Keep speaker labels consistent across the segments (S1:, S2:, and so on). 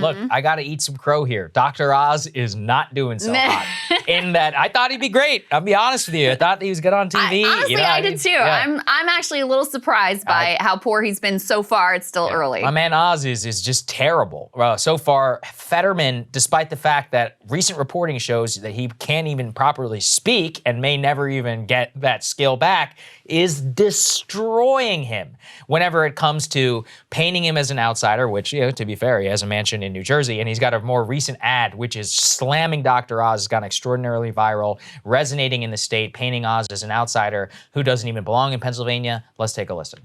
S1: look, I got to eat some crow here. Dr. Oz is not doing so hot. In that, I thought he'd be great. I'll be honest with you. I thought he was good on TV.
S2: Honestly, I did too.
S1: Yeah.
S2: I'm actually a little surprised by how poor he's been so far. It's still early.
S1: My man Oz is just terrible. So far, Fetterman, despite the fact that recent reporting shows that he can't even properly speak and may never even get that skill back, is destroying him whenever it comes to painting him as an outsider, which, to be fair, he has a mansion in New Jersey, and he's got a more recent ad, which is slamming Dr. Oz, has gone extraordinarily viral, resonating in the state, painting Oz as an outsider who doesn't even belong in Pennsylvania. Let's take a listen.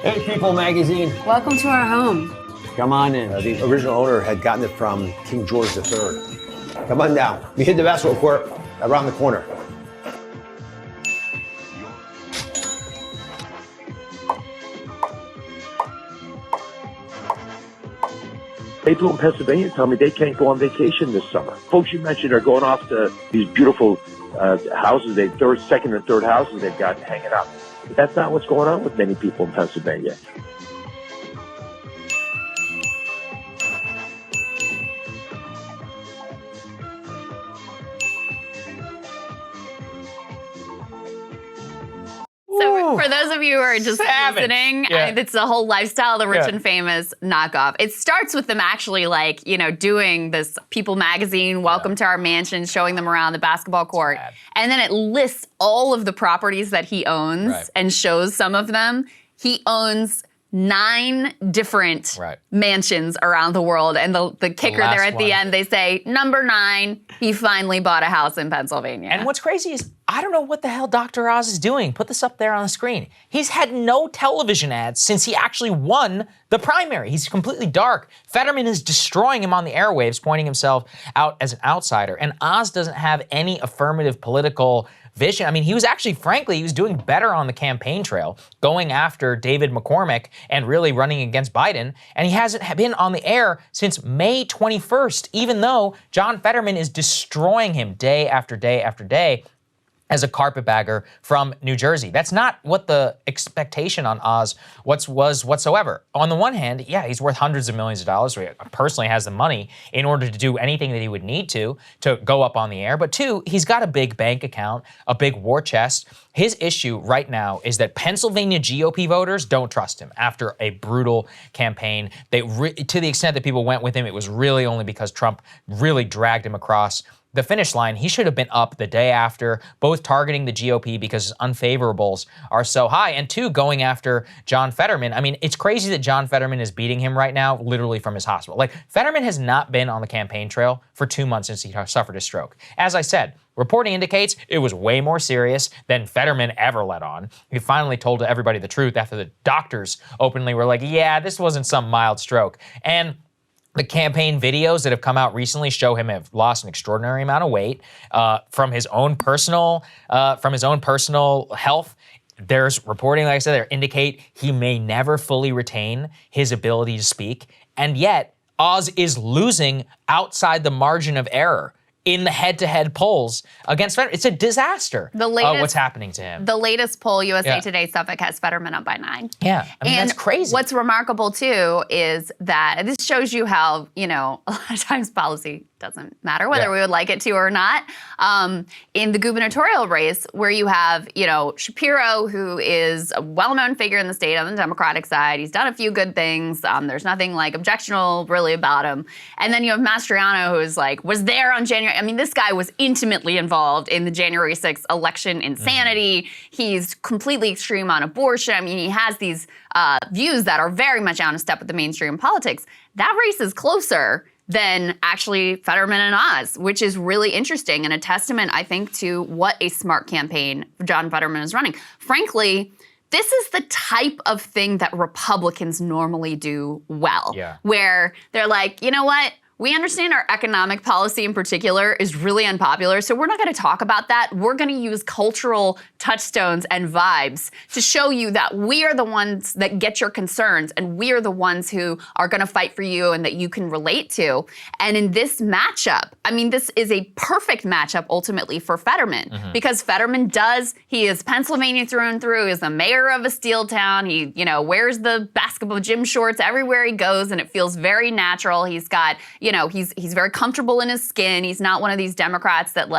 S3: Hey, People Magazine.
S4: Welcome to our home.
S3: Come on in. The original owner had gotten it from King George III. Come on down. We hit the basketball court around the corner.
S5: People in Pennsylvania tell me they can't go on vacation this summer. Folks you mentioned are going off to these beautiful houses, second and third houses they've got hanging out. But that's not what's going on with many people in Pennsylvania.
S2: So for those of you who are just listening, it's the whole lifestyle, the rich and famous knockoff. It starts with them actually doing this People Magazine, welcome to our mansion, showing them around the basketball court. And then it lists all of the properties that he owns and shows some of them. He owns 9 different mansions around the world. And the kicker there at the end, they say, number 9, he finally bought a house in Pennsylvania.
S1: And what's crazy is, I don't know what the hell Dr. Oz is doing. Put this up there on the screen. He's had no television ads since he actually won the primary. He's completely dark. Fetterman is destroying him on the airwaves, pointing himself out as an outsider. And Oz doesn't have any affirmative political vision. I mean, he was actually, frankly, he was doing better on the campaign trail, going after David McCormick and really running against Biden. And he hasn't been on the air since May 21st, even though John Fetterman is destroying him day after day after day as a carpetbagger from New Jersey. That's not what the expectation on Oz was whatsoever. On the one hand, he's worth hundreds of millions of dollars, so he personally has the money in order to do anything that he would need to go up on the air. But 2, he's got a big bank account, a big war chest. His issue right now is that Pennsylvania GOP voters don't trust him after a brutal campaign. To the extent that people went with him, it was really only because Trump really dragged him across the finish line. He should have been up the day after, both targeting the GOP because his unfavorables are so high, and 2, going after John Fetterman. I mean, it's crazy that John Fetterman is beating him right now, literally from his hospital. Like, Fetterman has not been on the campaign trail for 2 months since he suffered a stroke. As I said, reporting indicates it was way more serious than Fetterman ever let on. He finally told everybody the truth after the doctors openly were like, yeah, this wasn't some mild stroke. And the campaign videos that have come out recently show him have lost an extraordinary amount of weight from his own personal health. There's reporting, like I said, that indicate he may never fully retain his ability to speak, and yet Oz is losing outside the margin of error in the head-to-head polls against Fetterman. It's a disaster what's happening to him.
S2: The latest poll, USA Today Suffolk, has Fetterman up by 9.
S1: Yeah, I mean, that's crazy.
S2: What's remarkable, too, is that this shows you how, a lot of times policy doesn't matter whether we would like it to or not. In the gubernatorial race, where you have, Shapiro, who is a well-known figure in the state on the Democratic side. He's done a few good things. There's nothing objectionable really about him. And then you have Mastriano, who is was there on January. I mean, this guy was intimately involved in the January 6th election insanity. He's completely extreme on abortion. I mean, he has these views that are very much out of step with the mainstream politics. That race is closer than actually Fetterman and Oz, which is really interesting and a testament, I think, to what a smart campaign John Fetterman is running. Frankly, this is the type of thing that Republicans normally do well, where they're like, you know what? we understand our economic policy in particular is really unpopular, so we're not going to talk about that. We're going to use cultural touchstones and vibes to show you that we are the ones that get your concerns, and we are the ones who are going to fight for you and that you can relate to. And in this matchup, I mean, this is a perfect matchup ultimately for Fetterman, because Fetterman he is Pennsylvania through and through. He's the mayor of a steel town. He, wears the basketball gym shorts everywhere he goes, and it feels very natural. He's got, he's very comfortable in his skin. He's not one of these Democrats that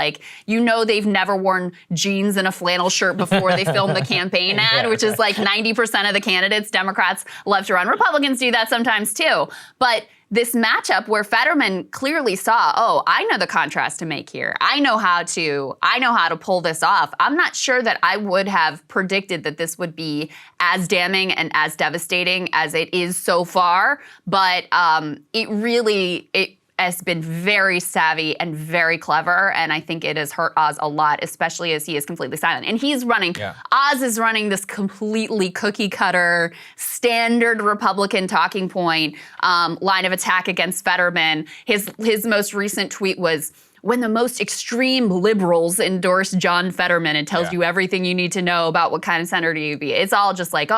S2: they've never worn jeans and a flannel shirt before they film the campaign ad, which is like 90% of the candidates Democrats love to run. Republicans do that sometimes too. But this matchup where Fetterman clearly saw, I know the contrast to make here. I know how to pull this off. I'm not sure that I would have predicted that this would be as damning and as devastating as it is so far, but it has been very savvy and very clever, and I think it has hurt Oz a lot, especially as he is completely silent. And Oz is running this completely cookie-cutter, standard Republican talking point line of attack against Fetterman. His most recent tweet was, when the most extreme liberals endorse John Fetterman and tells you everything you need to know about what kind of senator you'd be. It's all just like,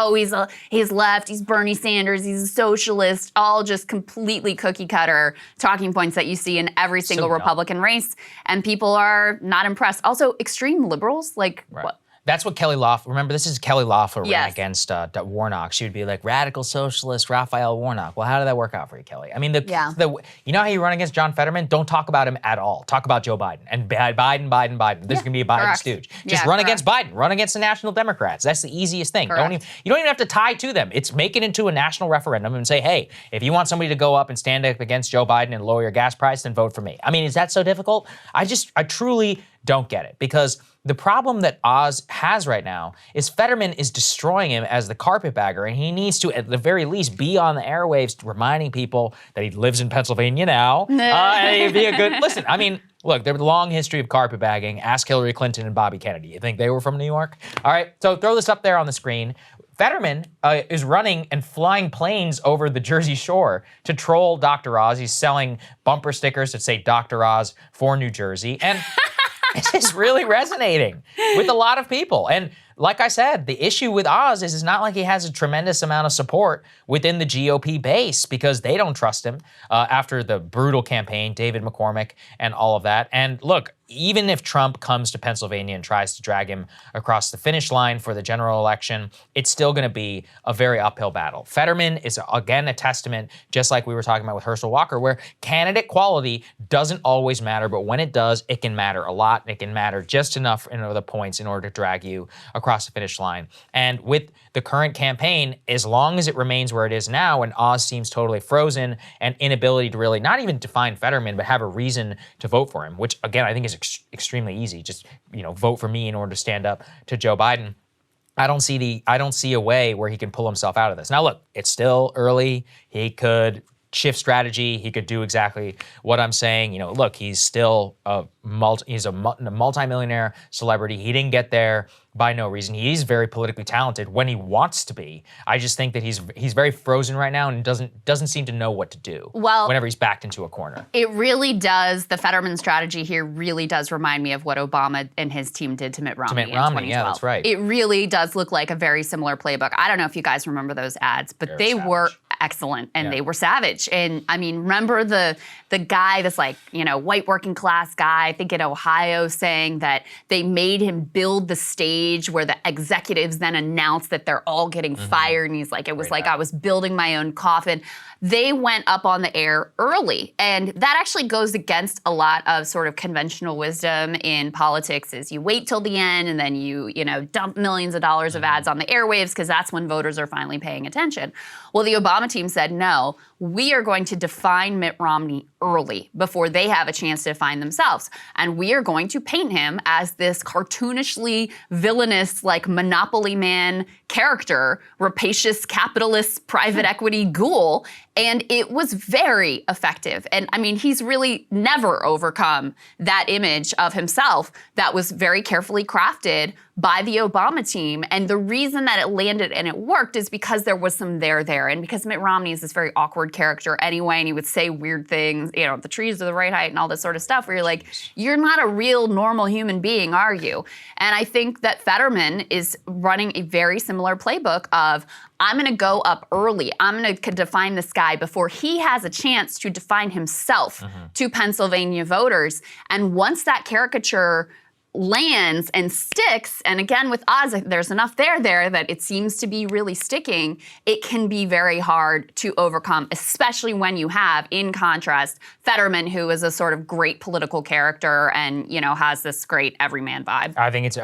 S2: he's left, he's Bernie Sanders, he's a socialist, all just completely cookie cutter talking points that you see in every single Republican race. And people are not impressed. Also, extreme liberals, what?
S1: That's what Kelly Loeffler, remember this is Kelly Loeffler ran against Warnock. She would be like, radical socialist Raphael Warnock. Well, how did that work out for you, Kelly? I mean, you know how you run against John Fetterman? Don't talk about him at all. Talk about Joe Biden. And Biden. There's gonna be a Biden stooge. Just run against Biden. Run against the National Democrats. That's the easiest thing. You don't even have to tie to them. It's make it into a national referendum and say, hey, if you want somebody to go up and stand up against Joe Biden and lower your gas price, then vote for me. I mean, is that so difficult? I truly don't get it, because the problem that Oz has right now is Fetterman is destroying him as the carpetbagger, and he needs to, at the very least, be on the airwaves reminding people that he lives in Pennsylvania now. And he'd be a good, listen, I mean, look, there's a long history of carpetbagging. Ask Hillary Clinton and Bobby Kennedy. You think they were from New York? All right, so throw this up there on the screen. Fetterman is running and flying planes over the Jersey Shore to troll Dr. Oz. He's selling bumper stickers that say Dr. Oz for New Jersey. And this is really resonating with a lot of people. And like I said, the issue with Oz is it's not like he has a tremendous amount of support within the GOP base, because they don't trust him after the brutal campaign, David McCormick and all of that. And look, even if Trump comes to Pennsylvania and tries to drag him across the finish line for the general election, it's still going to be a very uphill battle. Fetterman is, again, a testament, just like we were talking about with Herschel Walker, where candidate quality doesn't always matter, but when it does, it can matter a lot. It can matter just enough in the points in order to drag you across the finish line. And with the current campaign, as long as it remains where it is now, and Oz seems totally frozen and inability to really not even define Fetterman, but have a reason to vote for him, which again, I think is extremely easy. Just, vote for me in order to stand up to Joe Biden. I don't see a way where he can pull himself out of this. Now look, it's still early. He could shift strategy. He could do exactly what I'm saying. Look, he's still a multi-millionaire celebrity. He didn't get there by no reason. He's very politically talented when he wants to be. I just think that he's very frozen right now and doesn't seem to know what to do whenever he's backed into a corner.
S2: It really does. The Fetterman strategy here really does remind me of what Obama and his team did to Mitt Romney in 2012.
S1: Yeah, that's right.
S2: It really does look like a very similar playbook. I don't know if you guys remember those ads, but they were excellent and they were savage. And I mean, remember the guy, this white working class guy, I think in Ohio, saying that they made him build the stage where the executives then announced that they're all getting fired. And he's like, it was like I was building my own coffin. They went up on the air early. And that actually goes against a lot of sort of conventional wisdom in politics, is you wait till the end and then you dump millions of dollars of ads on the airwaves, because that's when voters are finally paying attention. Well, the Obama team said, no, we are going to define Mitt Romney early before they have a chance to define themselves. And we are going to paint him as this cartoonishly villainous, Monopoly man character, rapacious capitalist private equity ghoul. And it was very effective. And I mean, he's really never overcome that image of himself that was very carefully crafted by the Obama team. And the reason that it landed and it worked is because there was some there, and because Mitt Romney is this very awkward character anyway, and he would say weird things, you know, the trees are the right height and all this sort of stuff, where you're like, you're not a real normal human being, are you? And I think that Fetterman is running a very similar playbook of, I'm gonna go up early. I'm gonna define this guy before he has a chance to define himself to Pennsylvania voters. And once that caricature lands and sticks, and again with Oz, there's enough there that it seems to be really sticking, it can be very hard to overcome, especially when you have, in contrast, Fetterman, who is a sort of great political character and, you know, has this great everyman vibe.
S1: I think it's,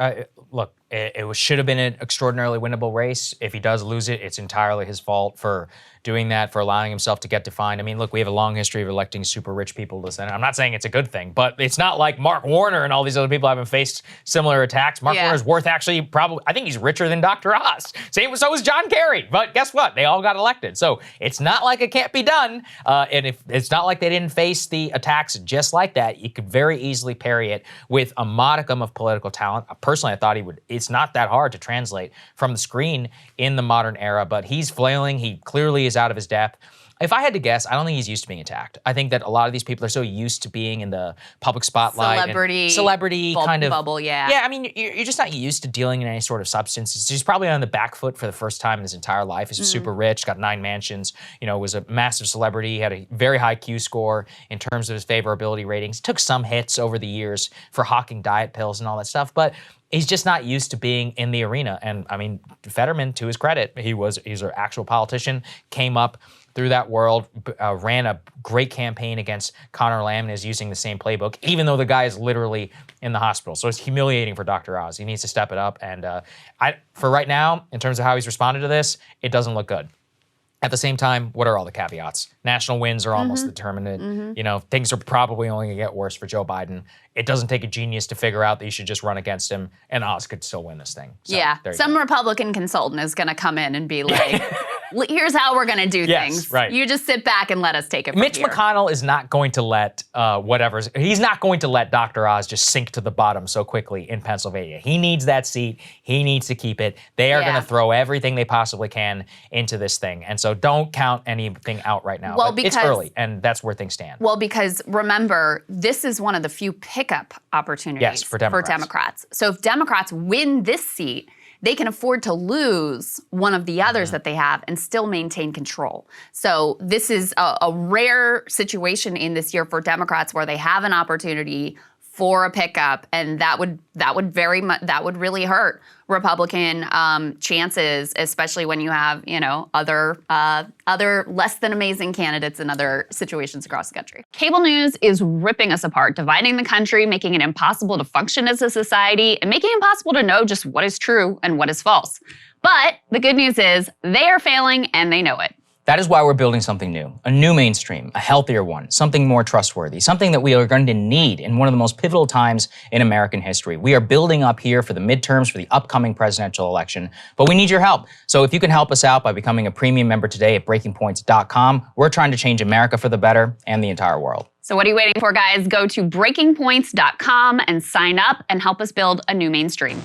S1: look, it should have been an extraordinarily winnable race. If he does lose it, it's entirely his fault for doing that, for allowing himself to get defined. I mean, look, we have a long history of electing super rich people to the Senate. I'm not saying it's a good thing, but it's not like Mark Warner and all these other people haven't faced similar attacks. Mark Warner's worth actually probably, I think he's richer than Dr. Oz. So was John Kerry, but guess what? They all got elected. So it's not like it can't be done. And if it's not like they didn't face the attacks just like that, you could very easily parry it with a modicum of political talent. Personally, I thought he would. It's not that hard to translate from the screen in the modern era, but he's flailing. He clearly is out of his depth. If I had to guess, I don't think he's used to being attacked. I think that a lot of these people are so used to being in the public spotlight. Celebrity kind of
S2: bubble, yeah.
S1: Yeah, I mean, you're just not used to dealing in any sort of substance. He's probably on the back foot for the first time in his entire life. He's super rich, got 9 mansions, you know, was a massive celebrity. He had a very high Q score in terms of his favorability ratings. Took some hits over the years for hawking diet pills and all that stuff, but he's just not used to being in the arena. And I mean, Fetterman, to his credit, he's an actual politician, came up through that world, ran a great campaign against Conor Lamb and is using the same playbook, even though the guy is literally in the hospital. So it's humiliating for Dr. Oz. He needs to step it up. And for right now, in terms of how he's responded to this, it doesn't look good. At the same time, what are all the caveats? National wins are almost determined. You know, things are probably only gonna get worse for Joe Biden. It doesn't take a genius to figure out that you should just run against him, and Oz could still win this thing. So,
S2: yeah, some Republican consultant is gonna come in and be like, here's how we're gonna do things.
S1: Right.
S2: You just sit back and let us take it from
S1: Mitch
S2: here.
S1: McConnell is not going to let he's not going to let Dr. Oz just sink to the bottom so quickly in Pennsylvania. He needs that seat. He needs to keep it. They are going to throw everything they possibly can into this thing. And so don't count anything out right now.
S2: Well,
S1: but it's early, and that's where things stand.
S2: Well, because remember, this is one of the few pickup opportunities
S1: for Democrats.
S2: So if Democrats win this seat, they can afford to lose one of the others that they have and still maintain control. So this is a rare situation in this year for Democrats where they have an opportunity for a pickup, and that would really hurt Republican chances, especially when you have, you know, other less than amazing candidates in other situations across the country. Cable news is ripping us apart, dividing the country, making it impossible to function as a society, and making it impossible to know just what is true and what is false. But the good news is they are failing and they know it.
S1: That is why we're building something new, a new mainstream, a healthier one, something more trustworthy, something that we are going to need in one of the most pivotal times in American history. We are building up here for the midterms, for the upcoming presidential election, but we need your help. So if you can help us out by becoming a premium member today at breakingpoints.com, we're trying to change America for the better and the entire world.
S2: So what are you waiting for, guys? Go to breakingpoints.com and sign up and help us build a new mainstream.